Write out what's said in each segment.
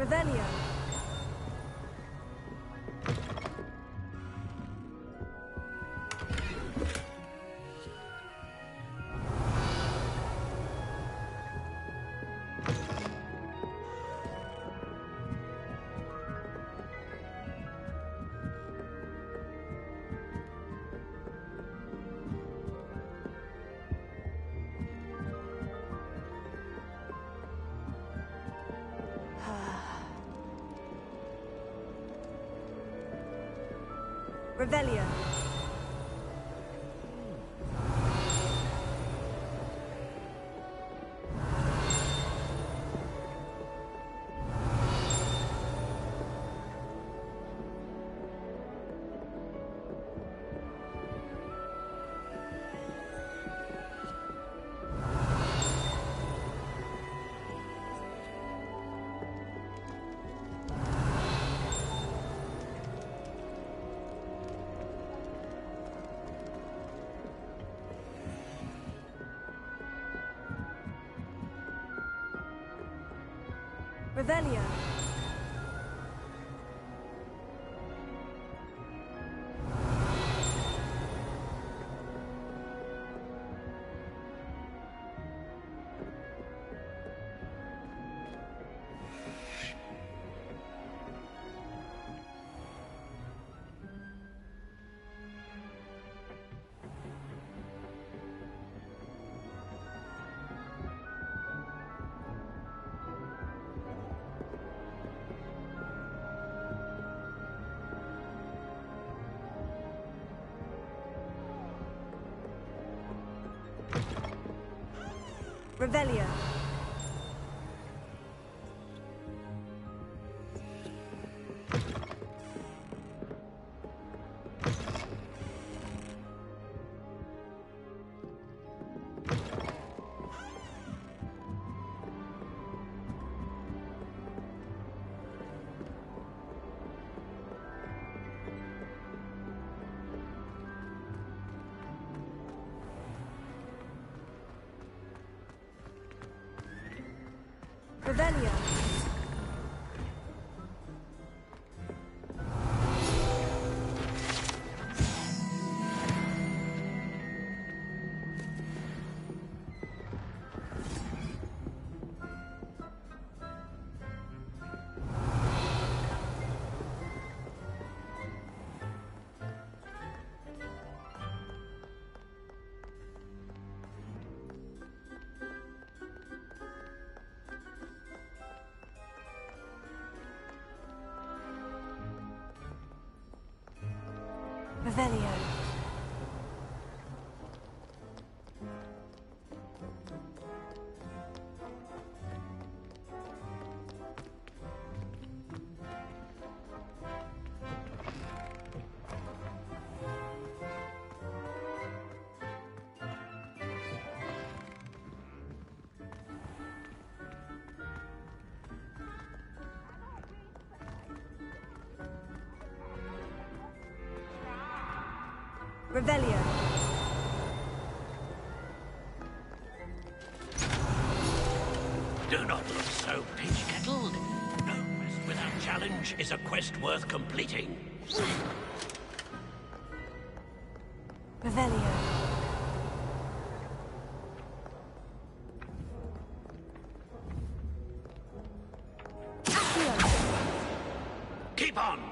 Revelio. Revelio. Revelio. Revelio. Revelio. Revelio. Revelio. Do not look so pitch-kettled. No quest without challenge is a quest worth completing. Revelio.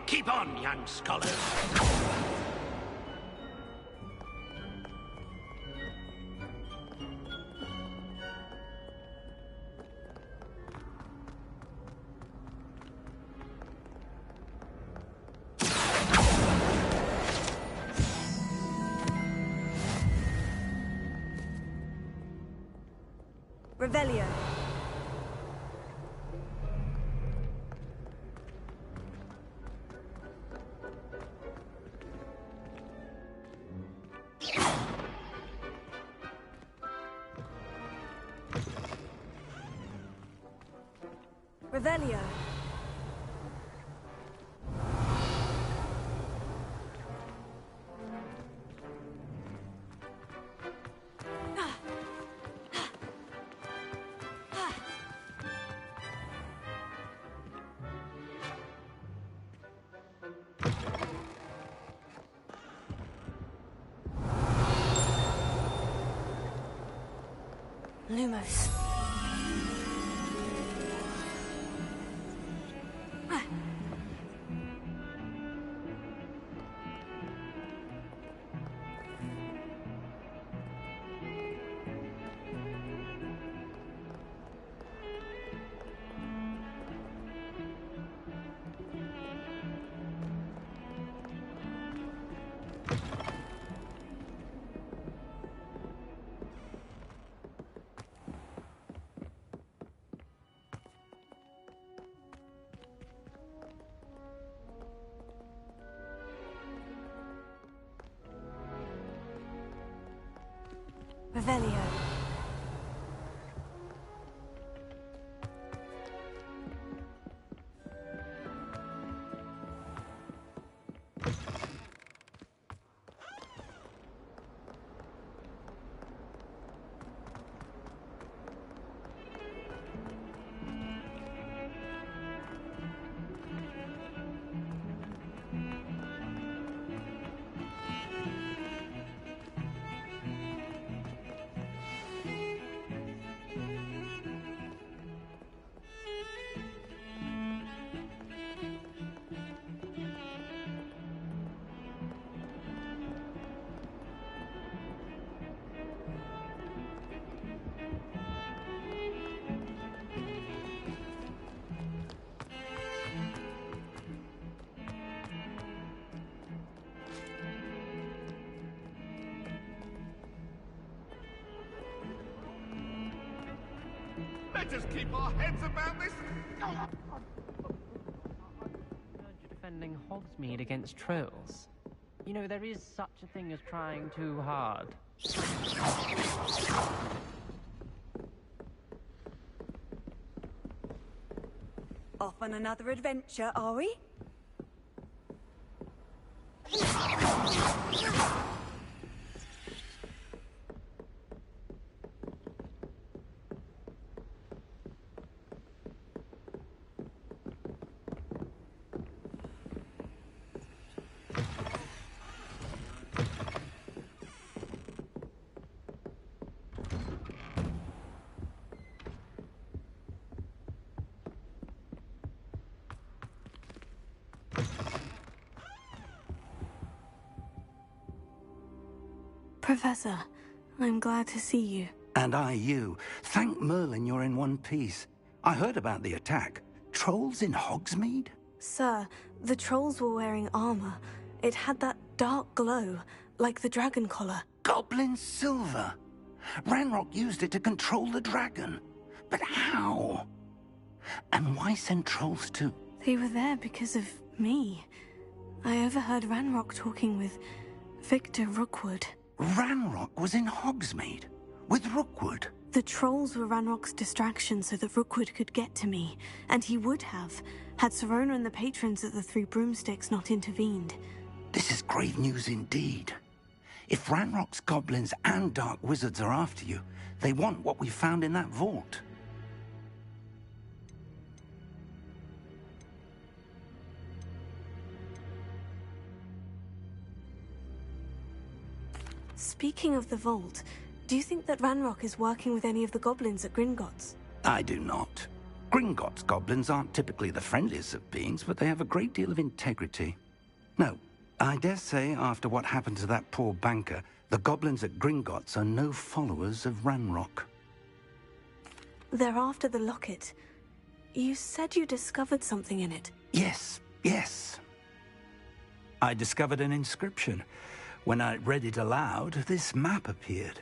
Keep on, young scholars. Revelio. Revelio. Lumos. Revelio. Let us keep our heads about this. Defending Hogsmeade against trolls. You know, there is such a thing as trying too hard. Off on another adventure, are we? Professor, I'm glad to see you. And I you. Thank Merlin you're in one piece. I heard about the attack. Trolls in Hogsmeade? Sir, the trolls were wearing armor. It had that dark glow, like the dragon collar. Goblin silver. Ranrock used it to control the dragon. But how? And why send trolls to... They were there because of me. I overheard Ranrock talking with Victor Rookwood. Ranrock was in Hogsmeade? With Rookwood? The trolls were Ranrock's distraction so that Rookwood could get to me. And he would have, had Sirona and the patrons at the Three Broomsticks not intervened. This is grave news indeed. If Ranrock's goblins and dark wizards are after you, they want what we found in that vault. Speaking of the vault, do you think that Ranrock is working with any of the goblins at Gringotts? I do not. Gringotts goblins aren't typically the friendliest of beings, but they have a great deal of integrity. No, I dare say after what happened to that poor banker, the goblins at Gringotts are no followers of Ranrock. They're after the locket. You said you discovered something in it. Yes. I discovered an inscription. When I read it aloud, this map appeared.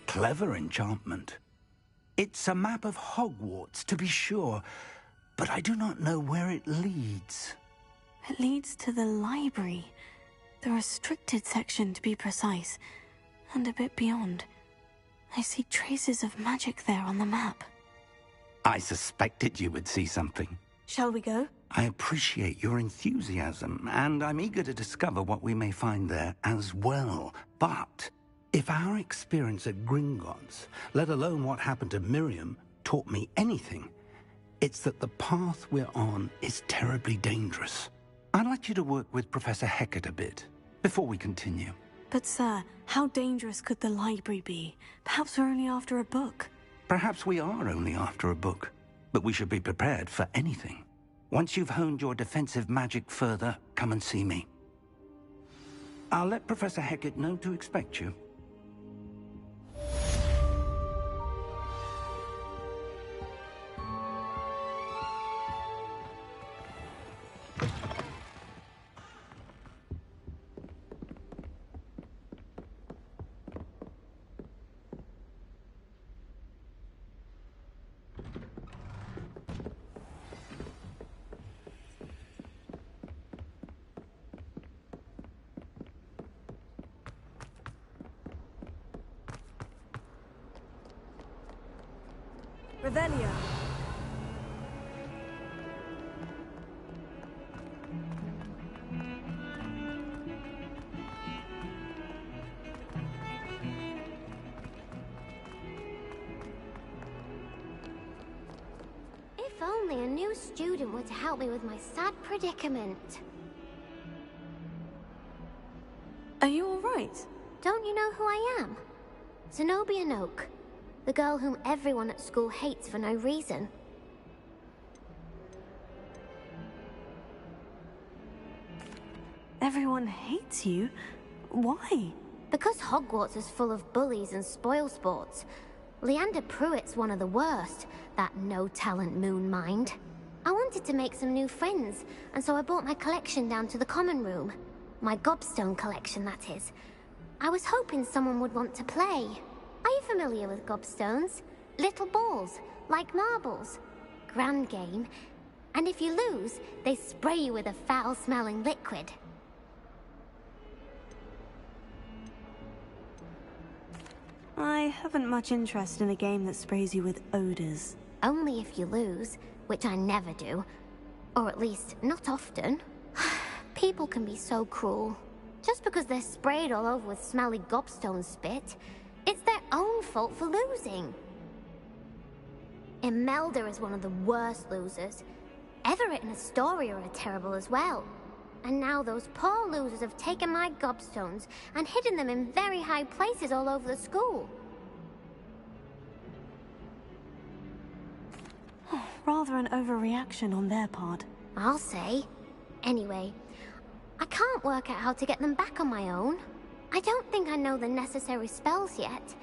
Clever enchantment. It's a map of Hogwarts, to be sure, but I do not know where it leads. It leads to the library. The restricted section, to be precise. And a bit beyond. I see traces of magic there on the map. I suspected you would see something. Shall we go? I appreciate your enthusiasm, and I'm eager to discover what we may find there as well. But if our experience at Gringotts, let alone what happened to Miriam, taught me anything, it's that the path we're on is terribly dangerous. I'd like you to work with Professor Hecat a bit, before we continue. But sir, how dangerous could the library be? Perhaps we're only after a book. Perhaps we are only after a book, but we should be prepared for anything. Once you've honed your defensive magic further, come and see me. I'll let Professor Hecat know to expect you. Revelio. If only a new student were to help me with my sad predicament. Are you all right? Don't you know who I am? Zenobia Noak. The girl whom everyone at school hates for no reason. Everyone hates you? Why? Because Hogwarts is full of bullies and spoilsports. Leander Pruitt's one of the worst, that no-talent moon mind. I wanted to make some new friends, and so I brought my collection down to the common room. My gobstone collection, that is. I was hoping someone would want to play. Are you familiar with gobstones? Little balls, like marbles. Grand game. And if you lose, they spray you with a foul-smelling liquid. I haven't much interest in a game that sprays you with odors. Only if you lose, which I never do. Or at least, not often. People can be so cruel. Just because they're sprayed all over with smelly gobstone spit, it's their own fault for losing. Imelda is one of the worst losers. Everett and Astoria are terrible as well. And now those poor losers have taken my gobstones and hidden them in very high places all over the school. Rather an overreaction on their part. I'll say. Anyway, I can't work out how to get them back on my own. I don't think I know the necessary spells yet.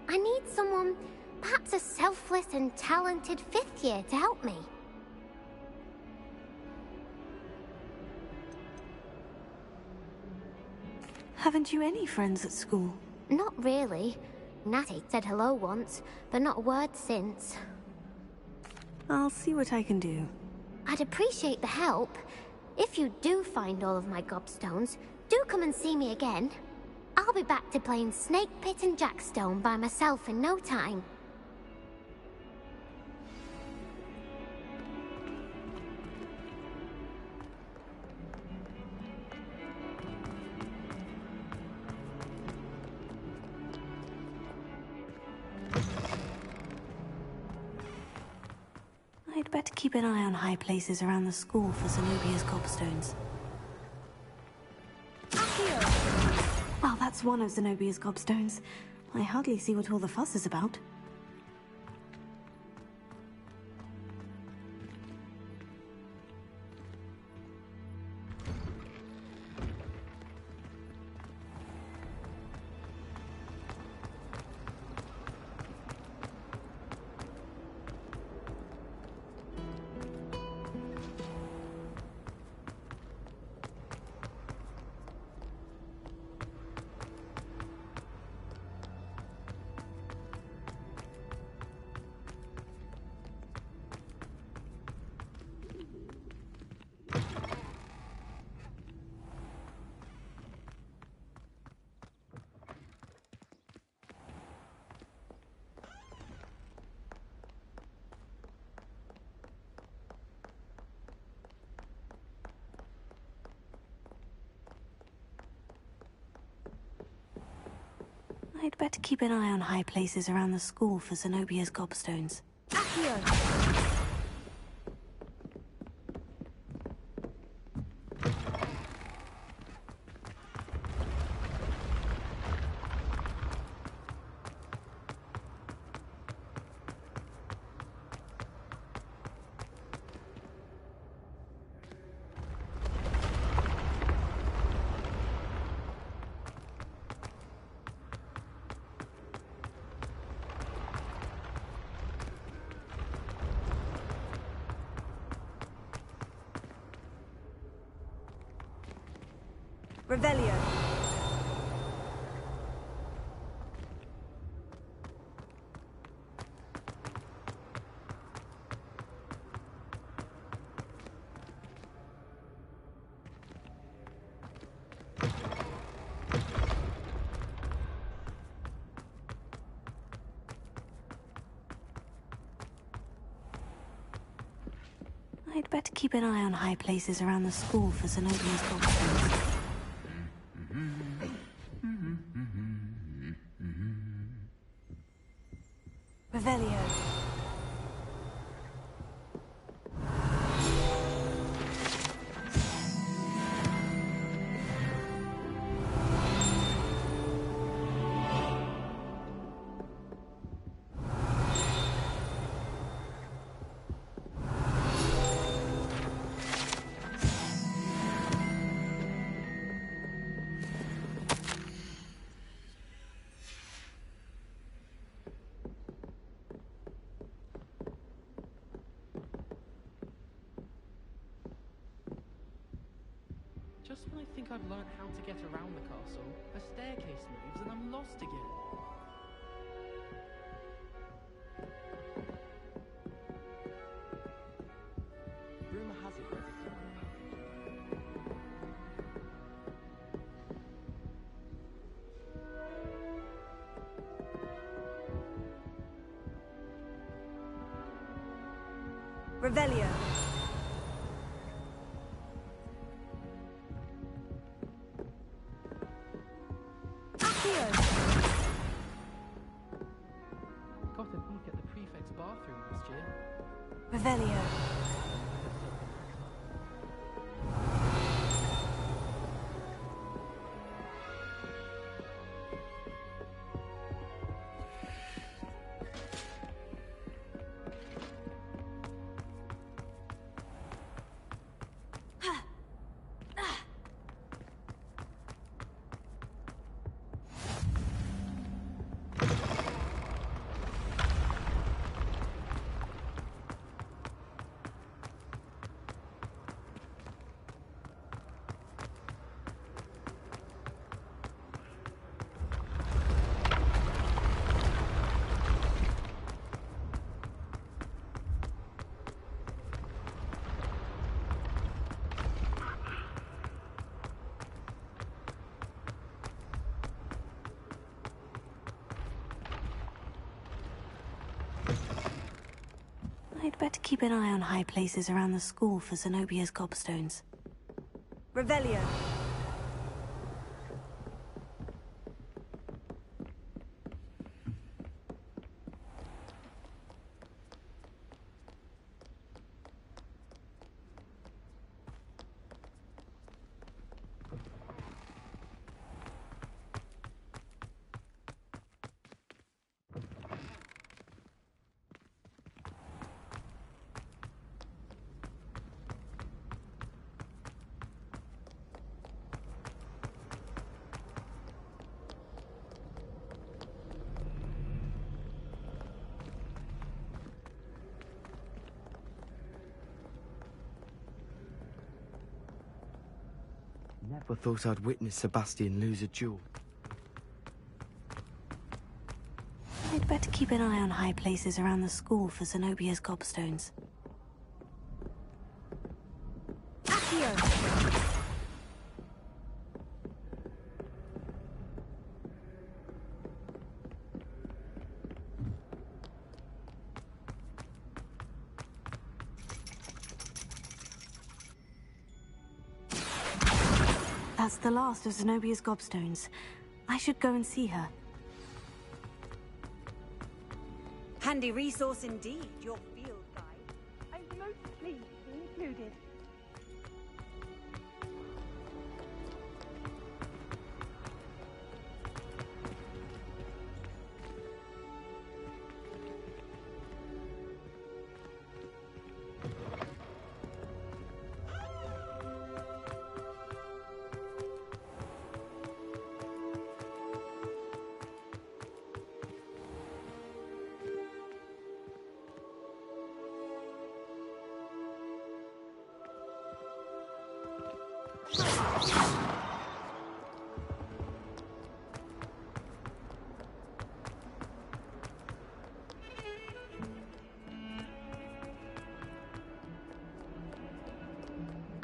I need someone, perhaps a selfless and talented fifth year to help me. Haven't you any friends at school? Not really. Natty said hello once, but not a word since. I'll see what I can do. I'd appreciate the help. If you do find all of my gobstones, do come and see me again. I'll be back to playing Snake Pit and Jackstone by myself in no time. I'd better keep an eye on high places around the school for Zenobia's gobstones. Well, that's one of Zenobia's gobstones. I hardly see what all the fuss is about. I'd better keep an eye on high places around the school for Zenobia's gobstones. Revelio. I'd better keep an eye on high places around the school for Zenobia's gobstones. Revelio. Just when I think I've learned how to get around the castle, a staircase moves and I'm lost again. Rumor has it there's a tunnel. Revelio. Got a peek at the prefect's bathroom last year. Revelio. I'd better keep an eye on high places around the school for Zenobia's gobstones. Revelio. Never thought I'd witness Sebastian lose a duel. I'd better keep an eye on high places around the school for Zenobia's gobstones. That's the last of Zenobia's gobstones. I should go and see her. Handy resource indeed, your field guide. I'm most pleased to be included.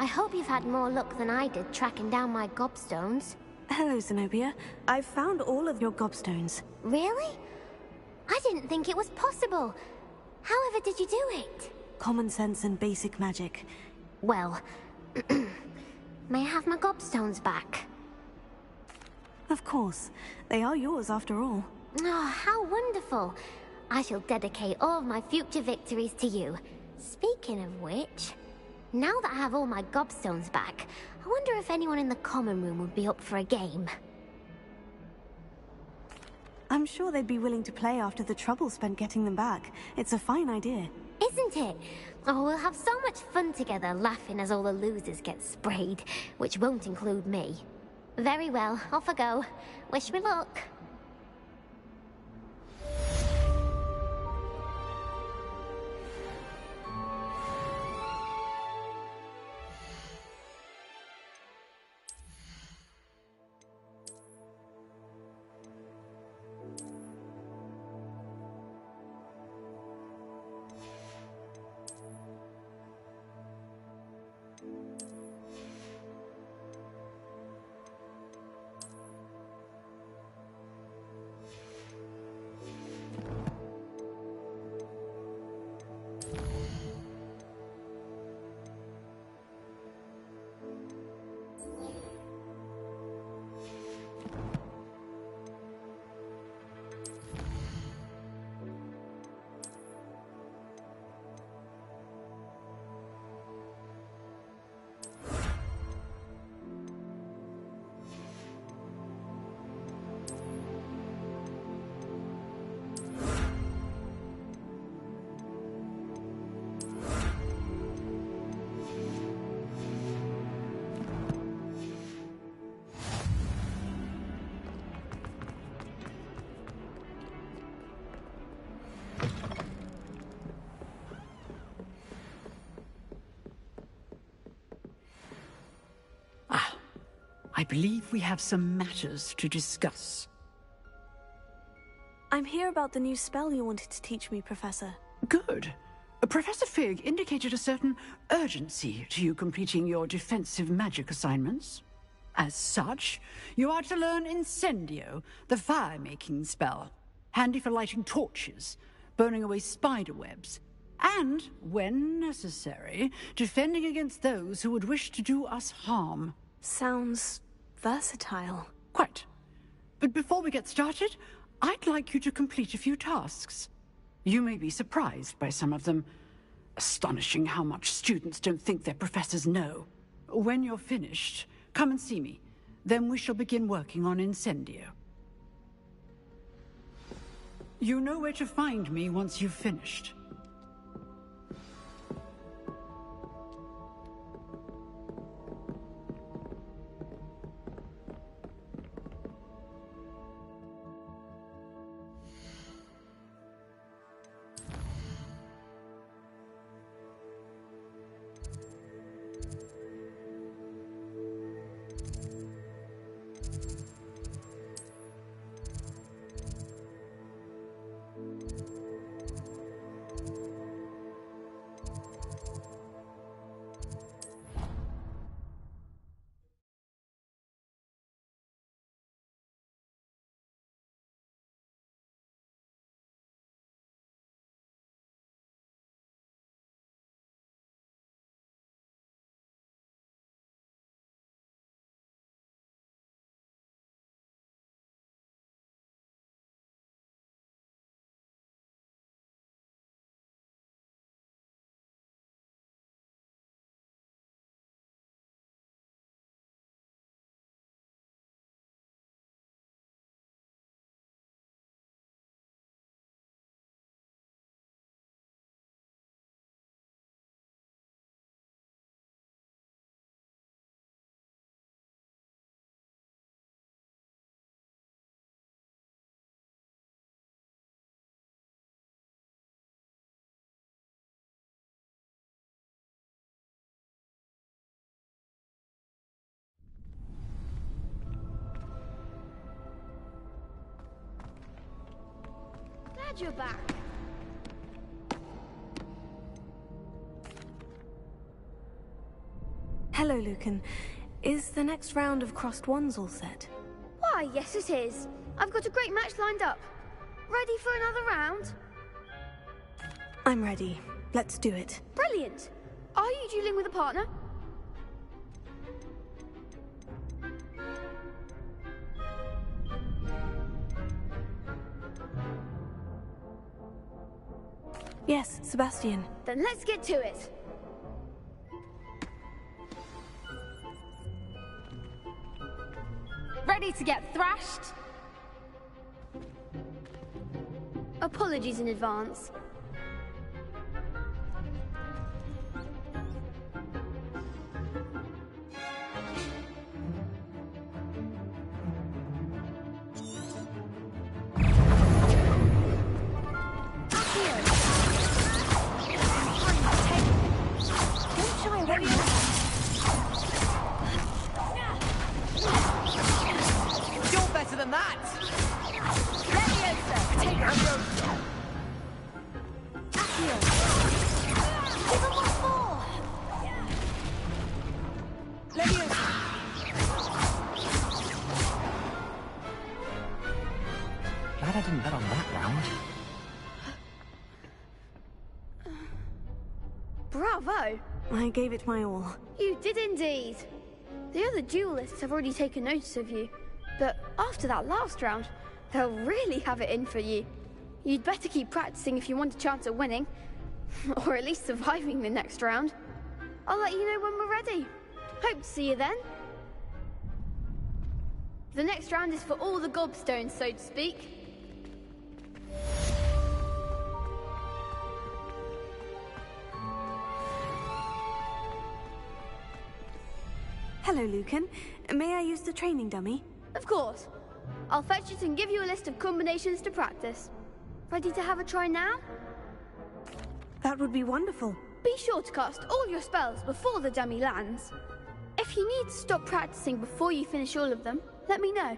I hope you've had more luck than I did tracking down my gobstones. Hello, Zenobia. I've found all of your gobstones. Really? I didn't think it was possible. However did you do it? Common sense and basic magic. Well, may I have my gobstones back? Of course. They are yours after all. Oh, how wonderful. I shall dedicate all of my future victories to you. Speaking of which, now that I have all my gobstones back, I wonder if anyone in the common room would be up for a game. I'm sure they'd be willing to play after the trouble spent getting them back. It's a fine idea. Isn't it? Oh, we'll have so much fun together, laughing as all the losers get sprayed, which won't include me. Very well, off I go. Wish me luck. I believe we have some matters to discuss. I'm here about the new spell you wanted to teach me, Professor. Good. Professor Fig indicated a certain urgency to you completing your defensive magic assignments. As such, you are to learn Incendio, the fire-making spell, handy for lighting torches, burning away spider webs, and, when necessary, defending against those who would wish to do us harm. Sounds versatile. Quite. But before we get started, I'd like you to complete a few tasks. You may be surprised by some of them. Astonishing how much students don't think their professors know. When you're finished, come and see me. Then we shall begin working on Incendio. You know where to find me once you've finished. Glad you're back. Hello, Lucan. Is the next round of crossed wands all set? Why, yes it is. I've got a great match lined up. Ready for another round? I'm ready. Let's do it. Brilliant. Are you dueling with a partner? Yes, Sebastian. Then let's get to it. Ready to get thrashed? Apologies in advance. You're better than that! Leviosa! Take it! Accio! Give him one more! Leviosa! Glad I didn't bet on that round. Bravo! I gave it my all. You did indeed. The other duelists have already taken notice of you, but after that last round, they'll really have it in for you. You'd better keep practicing if you want a chance at winning, or at least surviving the next round. I'll let you know when we're ready. Hope to see you then. The next round is for all the gobstones, so to speak. Hello, Lucan. May I use the training dummy? Of course. I'll fetch it and give you a list of combinations to practice. Ready to have a try now? That would be wonderful. Be sure to cast all your spells before the dummy lands. If you need to stop practicing before you finish all of them, let me know.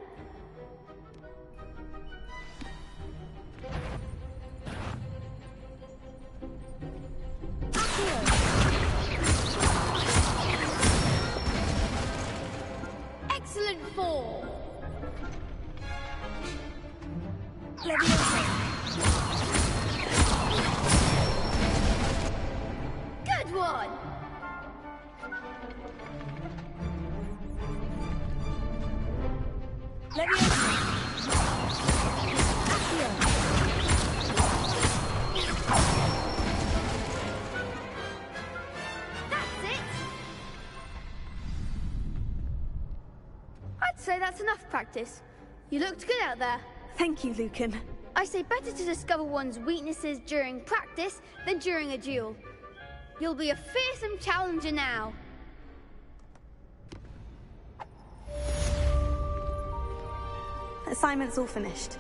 Excellent fall. Good one. That's it. I'd say that's enough practice. You looked good out there. Thank you, Lucan. I say better to discover one's weaknesses during practice than during a duel. You'll be a fearsome challenger now. Assignment's all finished.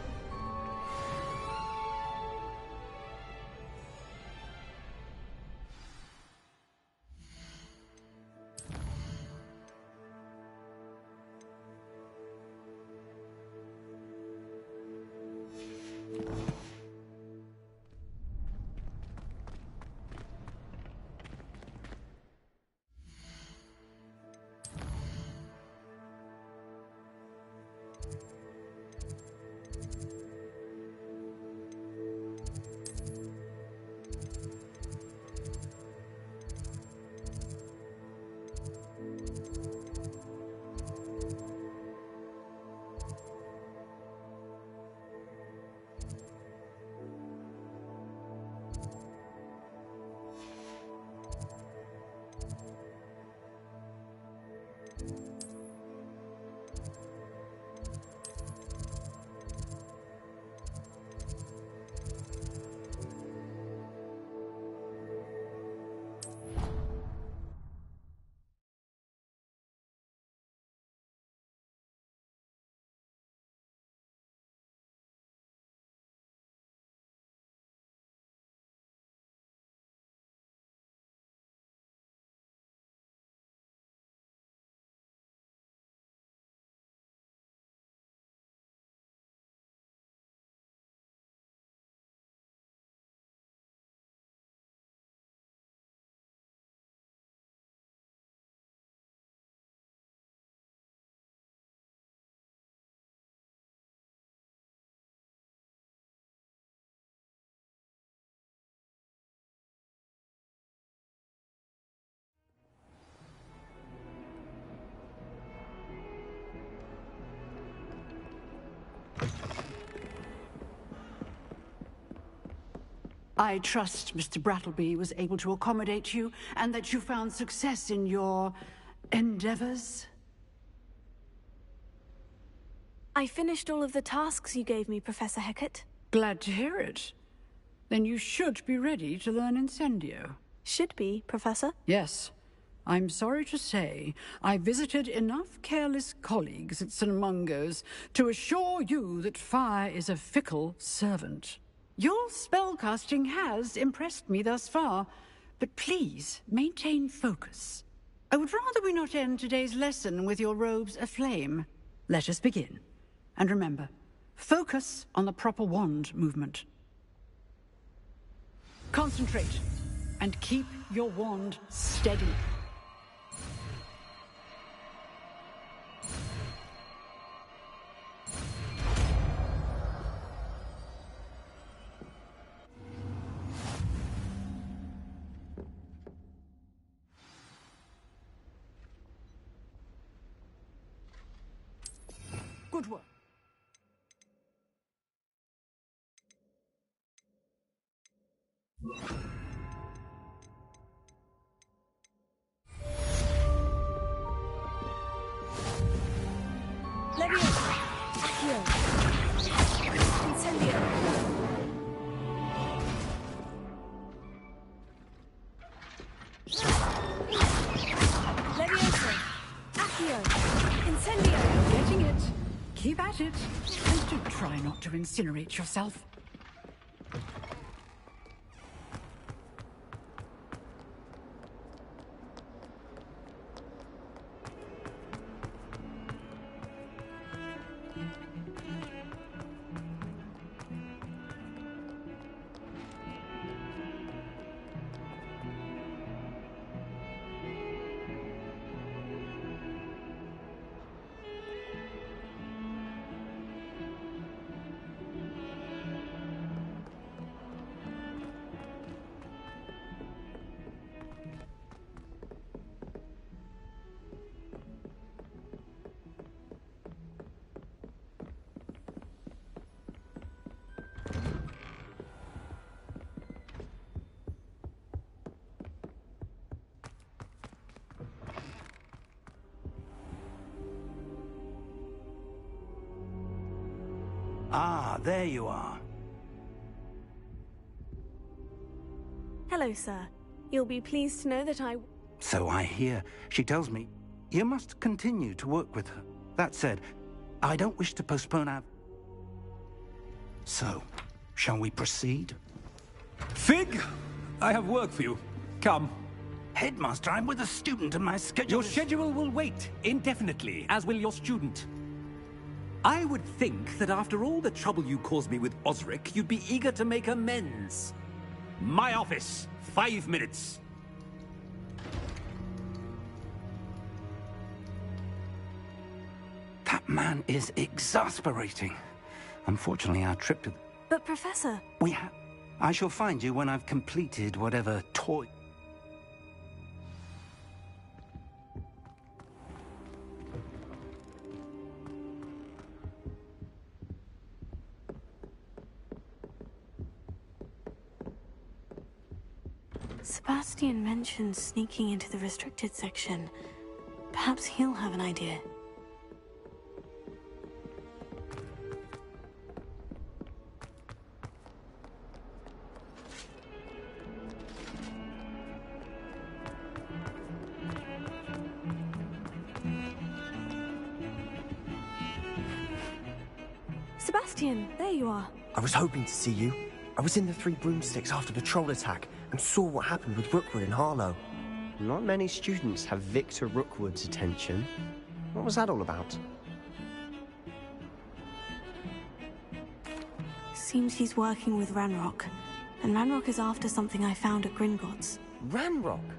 I trust Mr. Brattleby was able to accommodate you, and that you found success in your endeavors? I finished all of the tasks you gave me, Professor Hecat. Glad to hear it. Then you should be ready to learn Incendio. Should be, Professor? Yes. I'm sorry to say, I visited enough careless colleagues at St. Mungo's to assure you that fire is a fickle servant. Your spellcasting has impressed me thus far, but please maintain focus. I would rather we not end today's lesson with your robes aflame. Let us begin. And remember, focus on the proper wand movement. Concentrate, and keep your wand steady. Good work. Leviosa! Accio! Incendio! Leviosa! Accio! Incendio! Getting it. Keep at it. And do try not to incinerate yourself. Ah, there you are. Hello, sir. You'll be pleased to know that So I hear. She tells me you must continue to work with her. That said, I don't wish to postpone our... So, shall we proceed? Fig, I have work for you. Come. Headmaster, I'm with a student and my schedule Your schedule will wait indefinitely, as will your student. I would think that after all the trouble you caused me with Osric, you'd be eager to make amends. My office, 5 minutes. That man is exasperating. Unfortunately, our trip to... But, Professor... I shall find you when I've completed whatever toy... Sebastian mentioned sneaking into the restricted section. Perhaps he'll have an idea. Sebastian, there you are. I was hoping to see you. I was in the Three Broomsticks after the troll attack and saw what happened with Rookwood and Harlow. Not many students have Victor Rookwood's attention. What was that all about? Seems he's working with Ranrock. And Ranrock is after something I found at Gringotts. Ranrock?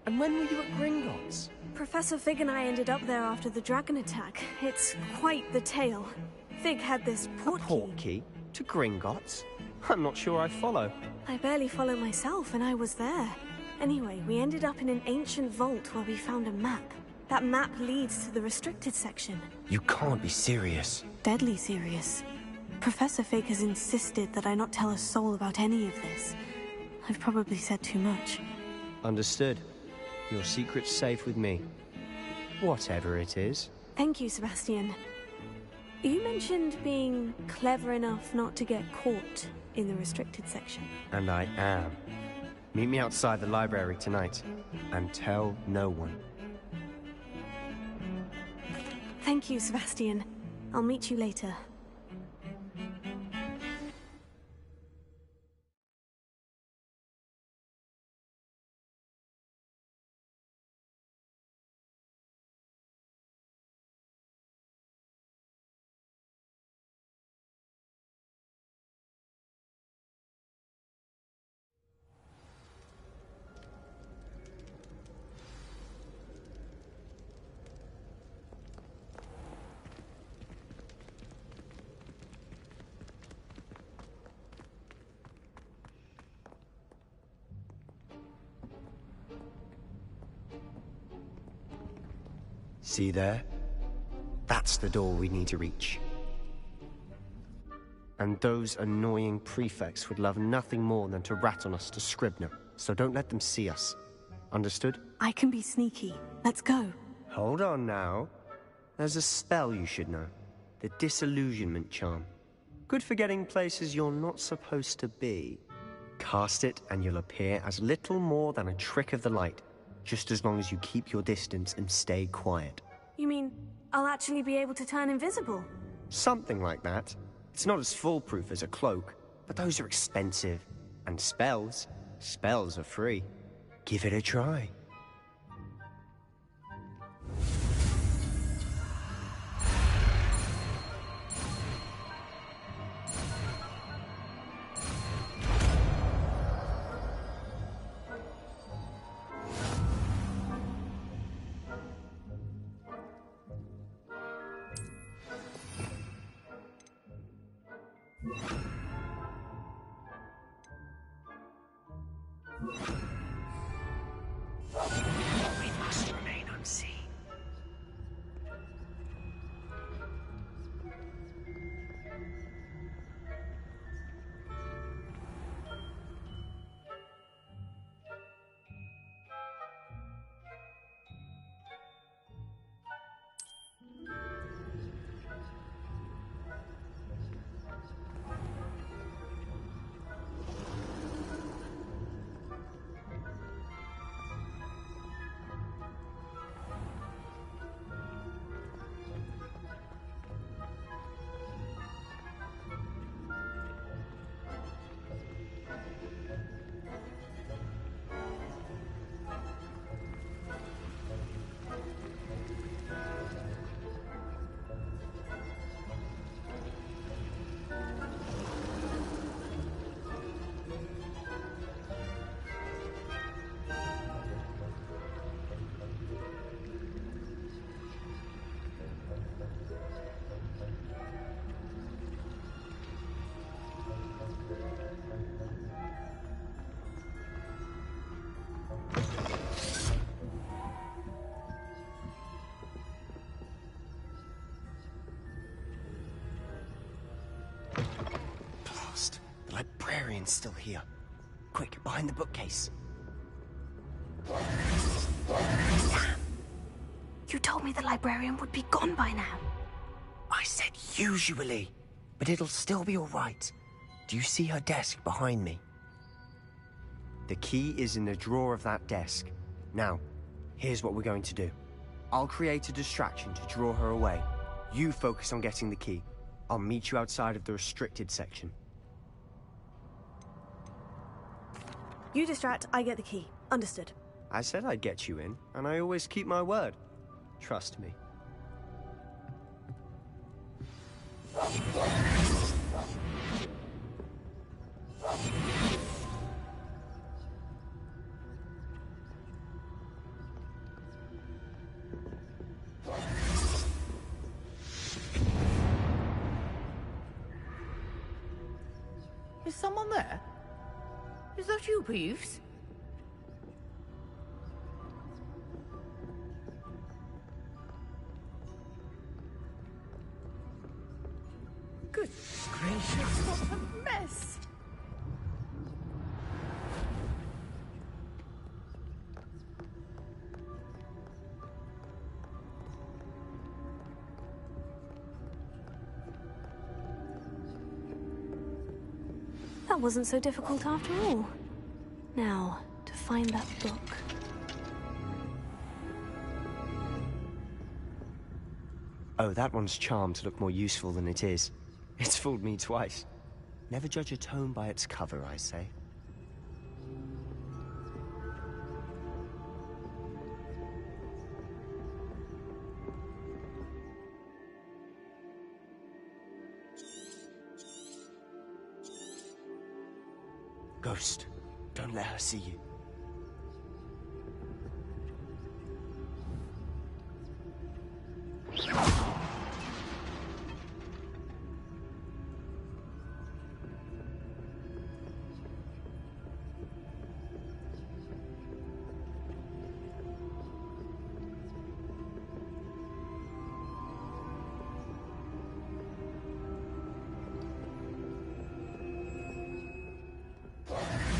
And when were you at Gringotts? Professor Fig and I ended up there after the dragon attack. It's quite the tale. Fig had this portkey to Gringotts? I'm not sure I follow. I barely follow myself, and I was there. Anyway, we ended up in an ancient vault where we found a map. That map leads to the restricted section. You can't be serious. Deadly serious. Professor Fig has insisted that I not tell a soul about any of this. I've probably said too much. Understood. Your secret's safe with me. Whatever it is. Thank you, Sebastian. You mentioned being clever enough not to get caught in the restricted section. And I am. Meet me outside the library tonight, and tell no one. Thank you, Sebastian. I'll meet you later. See there? That's the door we need to reach. And those annoying prefects would love nothing more than to rat on us to Scribner, so don't let them see us. Understood? I can be sneaky. Let's go. Hold on now. There's a spell you should know. The Disillusionment Charm. Good for getting places you're not supposed to be. Cast it and you'll appear as little more than a trick of the light, just as long as you keep your distance and stay quiet. You mean I'll actually be able to turn invisible? Something like that. It's not as foolproof as a cloak, but those are expensive. And spells are free. Give it a try. We must remain unseen. The librarian's still here. Quick, behind the bookcase. Damn. You told me the librarian would be gone by now. I said usually, but it'll still be all right. Do you see her desk behind me? The key is in the drawer of that desk. Now, here's what we're going to do. I'll create a distraction to draw her away. You focus on getting the key. I'll meet you outside of the restricted section. You distract, I get the key. Understood. I said I'd get you in, and I always keep my word. Trust me. Is someone there? Is that you, Peeves? Good gracious, what a mess! That wasn't so difficult after all. Now, to find that book. Oh, that one's charmed to look more useful than it is. It's fooled me twice. Never judge a tome by its cover, I say. Ghost, don't let her see you.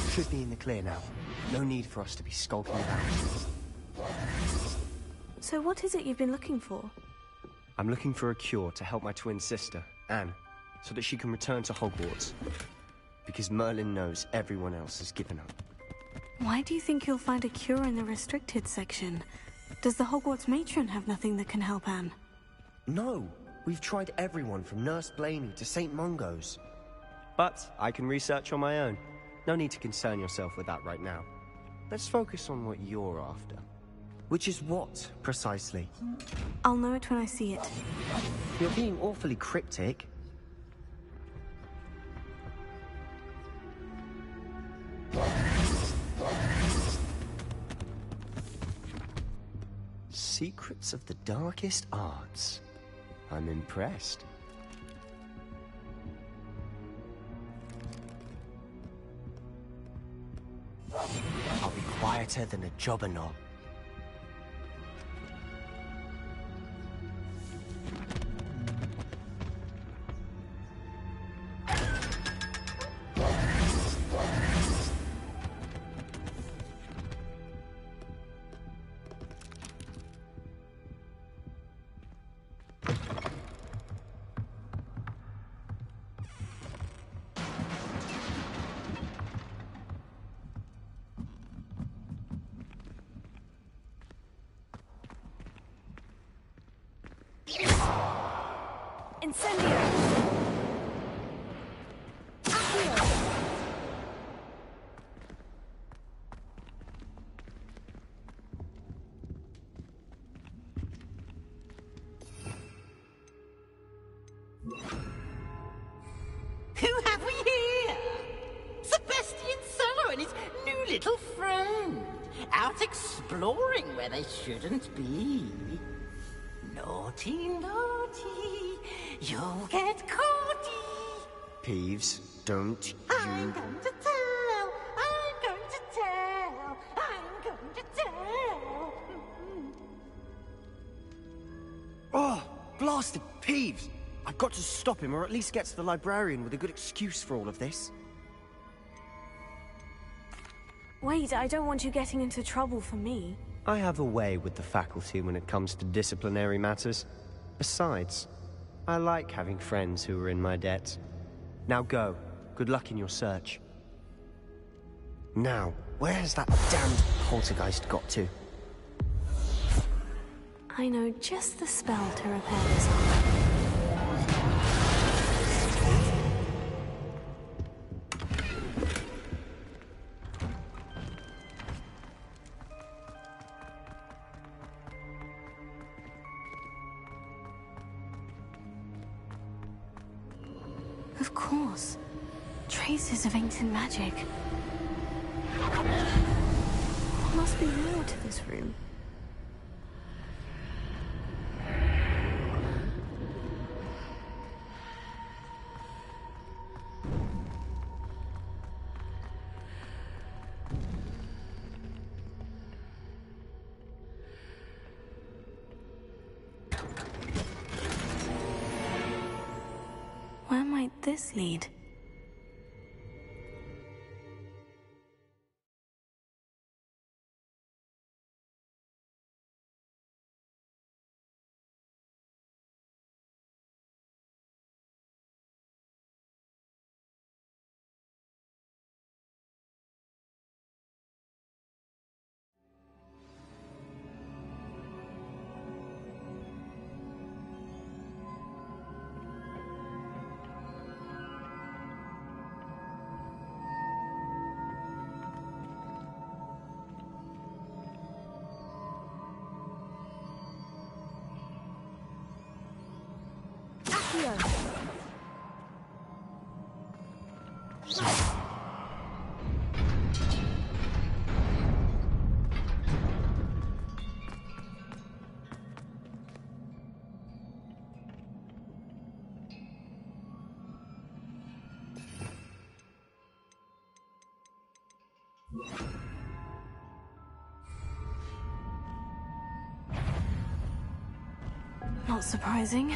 Should be in the clear now. No need for us to be skulking about. So what is it you've been looking for? I'm looking for a cure to help my twin sister, Anne, so that she can return to Hogwarts. Because Merlin knows everyone else has given up. Why do you think you'll find a cure in the restricted section? Does the Hogwarts matron have nothing that can help Anne? No! We've tried everyone from Nurse Blaney to St. Mungo's. But I can research on my own. No need to concern yourself with that right now. Let's focus on what you're after. Which is what, precisely? I'll know it when I see it. You're being awfully cryptic. Secrets of the darkest arts. I'm impressed. I'll be quieter than a jobberknoll. Incendio! Who have we here? Sebastian Cello and his new little friend. Out exploring where they shouldn't be. Naughty, naughty, you'll get caughty. Peeves, don't you... I'm going to tell, I'm going to tell, I'm going to tell. Oh, blasted Peeves! I've got to stop him, or at least get to the librarian with a good excuse for all of this. Wait, I don't want you getting into trouble for me. I have a way with the faculty when it comes to disciplinary matters. Besides, I like having friends who are in my debt. Now go. Good luck in your search. Now, where has that damned poltergeist got to? I know just the spell to repair this. Of course. Traces of ancient magic. What must be more to this room? Where might this lead? Not surprising.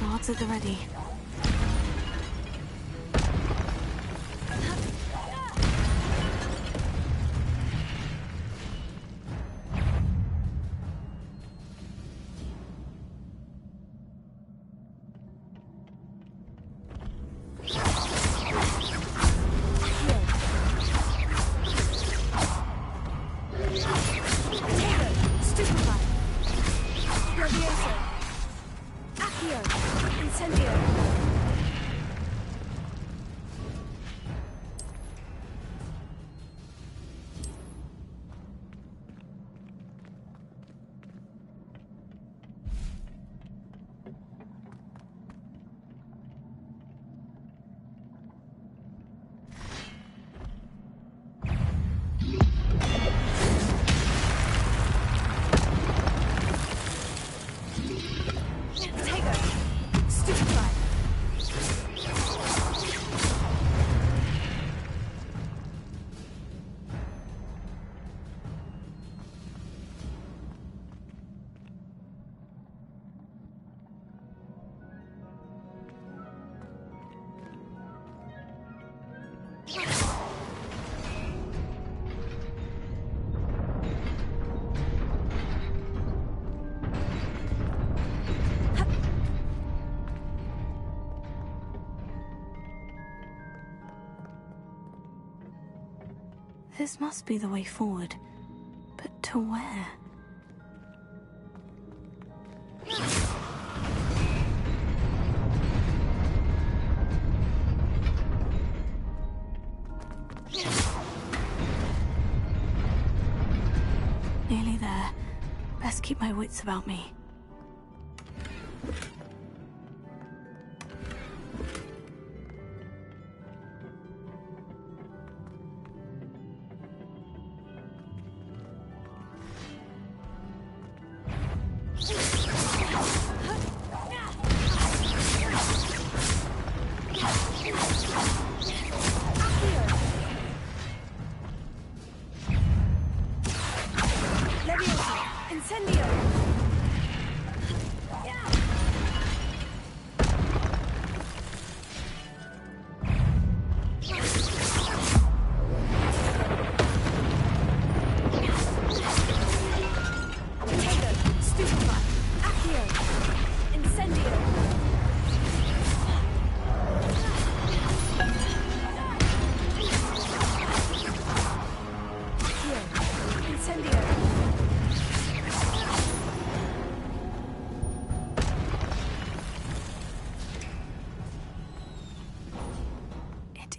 Guards at the ready. This must be the way forward. But to where? Nearly there. Best keep my wits about me.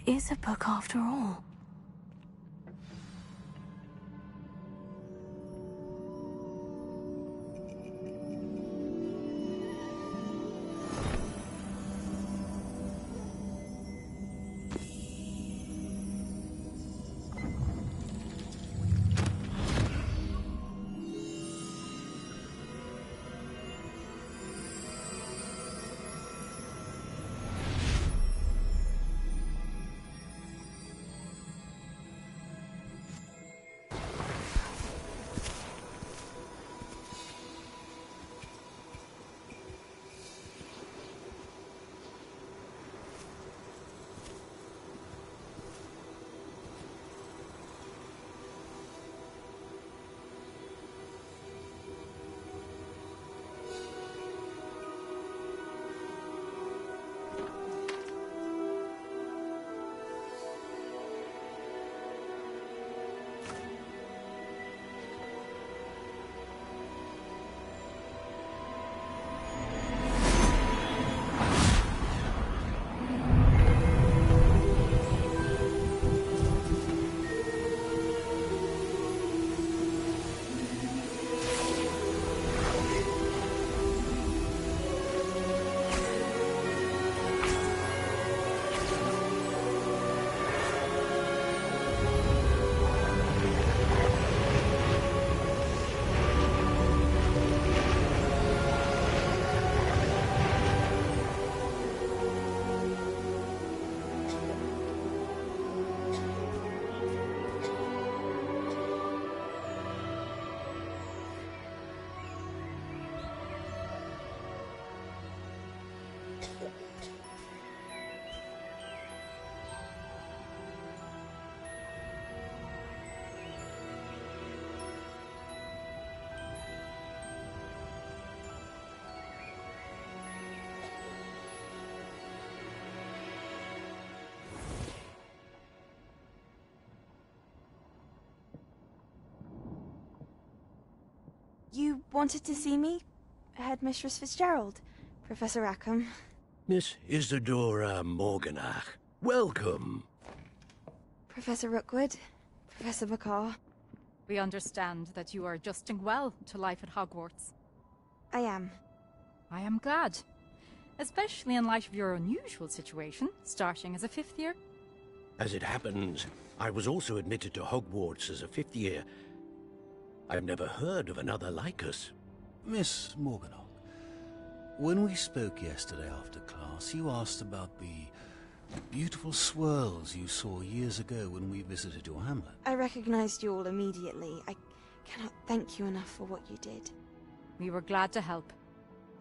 Is a book after all. You wanted to see me? Headmistress Fitzgerald, Professor Rackham. Miss Isadora Morganach, welcome. Professor Rookwood, Professor Bakar. We understand that you are adjusting well to life at Hogwarts. I am. I am glad. Especially in light of your unusual situation, starting as a 5th year. As it happens, I was also admitted to Hogwarts as a 5th year. I've never heard of another like us. Miss Morganach, when we spoke yesterday after class, you asked about the beautiful swirls you saw years ago when we visited your hamlet. I recognized you all immediately. I cannot thank you enough for what you did. We were glad to help.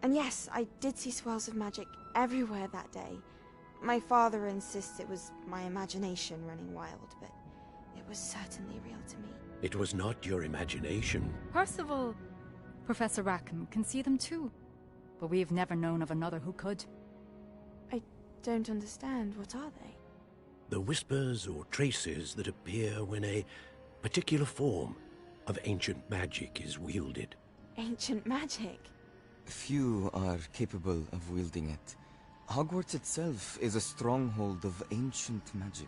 And yes, I did see swirls of magic everywhere that day. My father insists it was my imagination running wild, but it was certainly real to me. It was not your imagination. Percival, Professor Rackham can see them too. But we've never known of another who could. I don't understand. What are they? The whispers or traces that appear when a particular form of ancient magic is wielded. Ancient magic? Few are capable of wielding it. Hogwarts itself is a stronghold of ancient magic.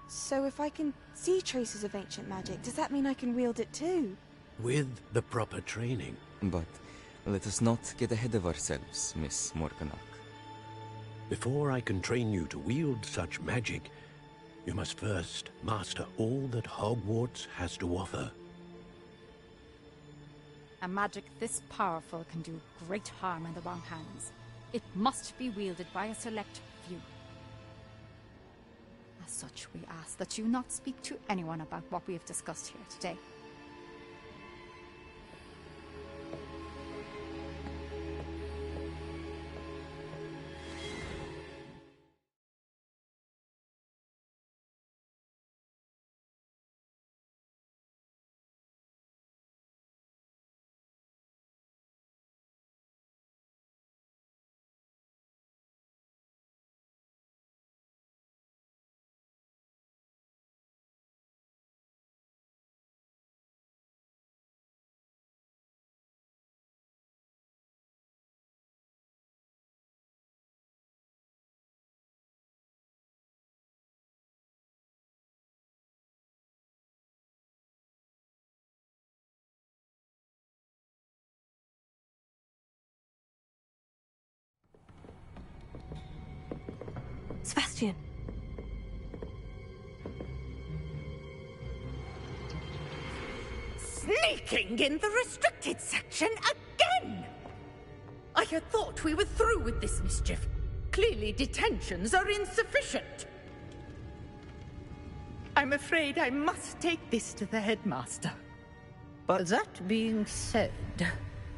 So if I can see traces of ancient magic, does that mean I can wield it too? With the proper training. But let us not get ahead of ourselves, Miss Morganach. Before I can train you to wield such magic, you must first master all that Hogwarts has to offer. A magic this powerful can do great harm in the wrong hands. It must be wielded by a select few. As such, we ask that you not speak to anyone about what we have discussed here today. Sebastian. Sneaking in the restricted section again! I had thought we were through with this mischief. Clearly detentions are insufficient. I'm afraid I must take this to the headmaster. But that being said,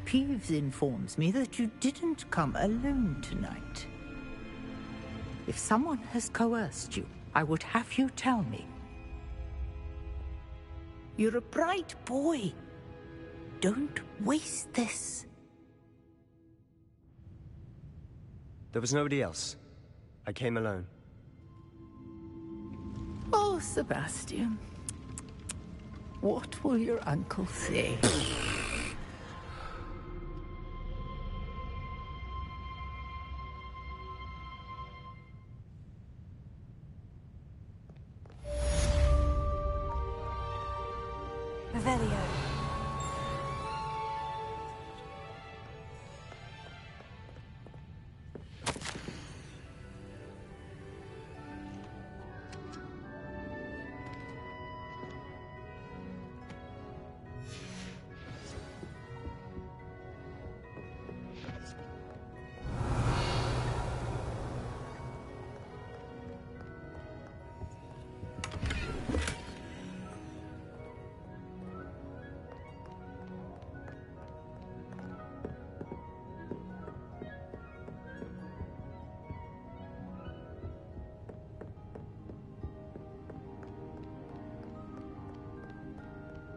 Peeves informs me that you didn't come alone tonight. If someone has coerced you, I would have you tell me. You're a bright boy. Don't waste this. There was nobody else. I came alone. Oh, Sebastian. What will your uncle say? Revelio.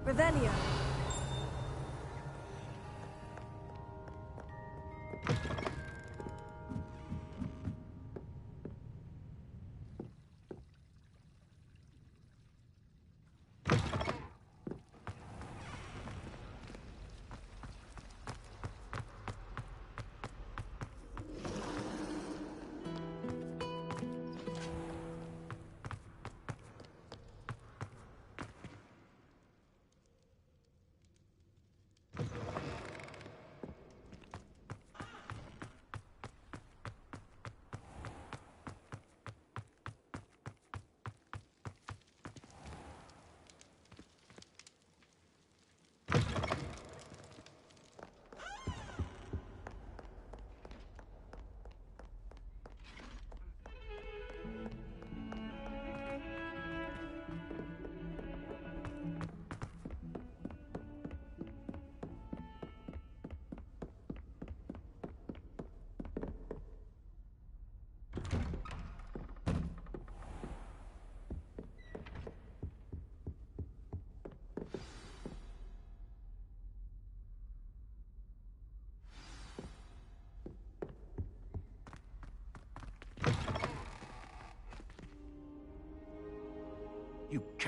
Revelio.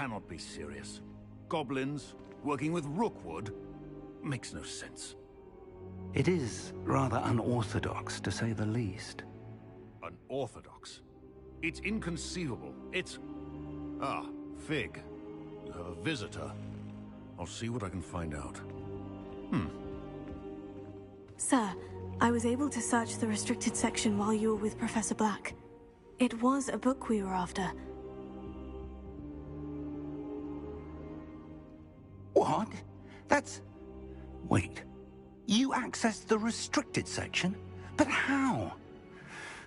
cannot be serious. Goblins working with Rookwood makes no sense. It is rather unorthodox, to say the least. Unorthodox? It's inconceivable. It's... Ah, Fig. You have a visitor. I'll see what I can find out. Sir, I was able to search the restricted section while you were with Professor Black. It was a book we were after. What? That's... Wait. You accessed the restricted section? But how?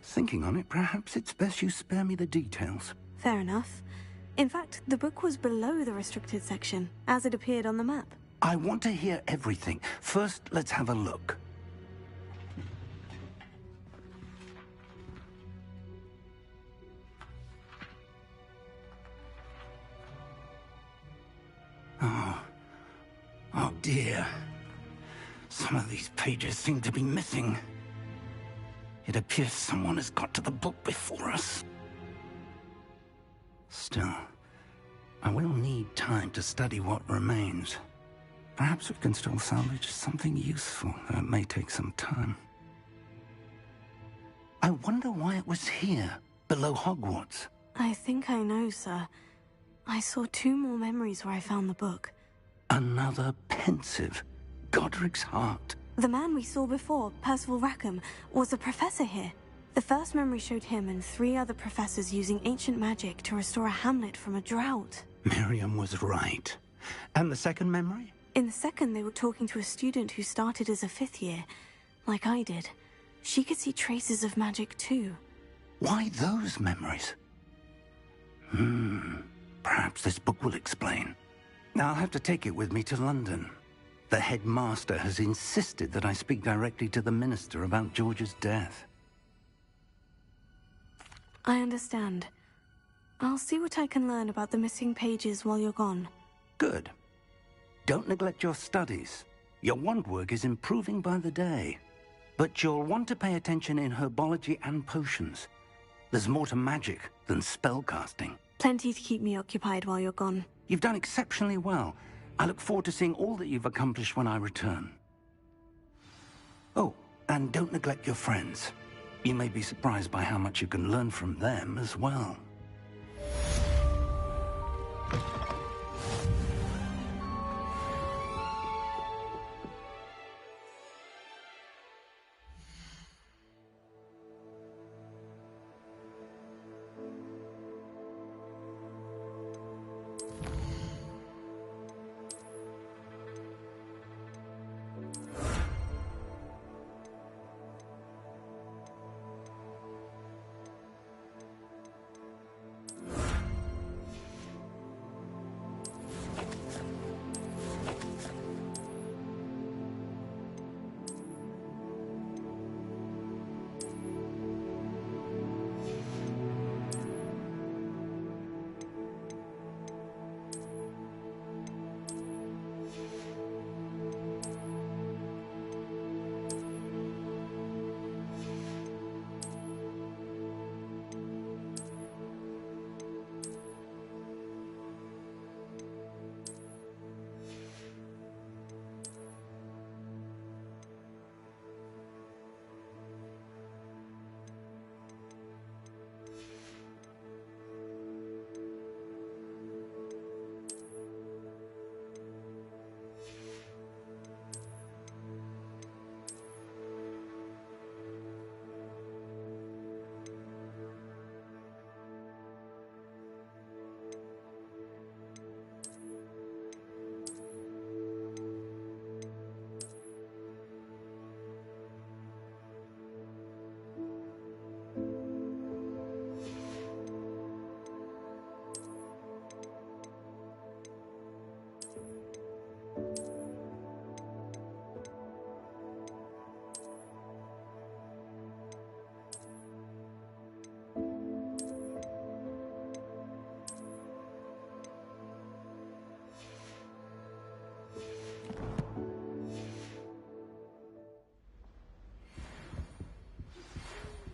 Thinking on it, perhaps it's best you spare me the details. Fair enough. In fact, the book was below the restricted section, as it appeared on the map. I want to hear everything. First, let's have a look. Oh dear. Some of these pages seem to be missing. It appears someone has got to the book before us. Still, I will need time to study what remains. Perhaps we can still salvage something useful, though it may take some time. I wonder why it was here, below Hogwarts. I think I know, sir. I saw 2 more memories where I found the book. Another pensive. Godric's heart. The man we saw before, Percival Rackham, was a professor here. The first memory showed him and 3 other professors using ancient magic to restore a hamlet from a drought. Miriam was right. And the second memory? In the second, they were talking to a student who started as a 5th year, like I did. She could see traces of magic too. Why those memories? Perhaps this book will explain. I'll have to take it with me to London. The headmaster has insisted that I speak directly to the minister about George's death. I understand. I'll see what I can learn about the missing pages while you're gone. Good. Don't neglect your studies. Your wand work is improving by the day. But you'll want to pay attention in herbology and potions. There's more to magic than spellcasting. Plenty to keep me occupied while you're gone. You've done exceptionally well. I look forward to seeing all that you've accomplished when I return. Oh, and don't neglect your friends. You may be surprised by how much you can learn from them as well.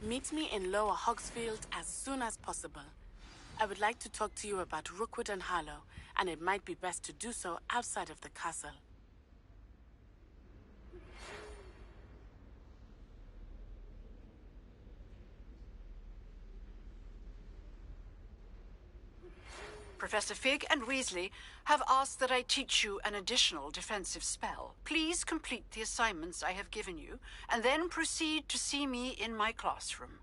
Meet me in Lower Hogsfield as soon as possible. I would like to talk to you about Rookwood and Harlow, and it might be best to do so outside of the castle. Professor Fig and Weasley have asked that I teach you an additional defensive spell. Please complete the assignments I have given you, and then proceed to see me in my classroom.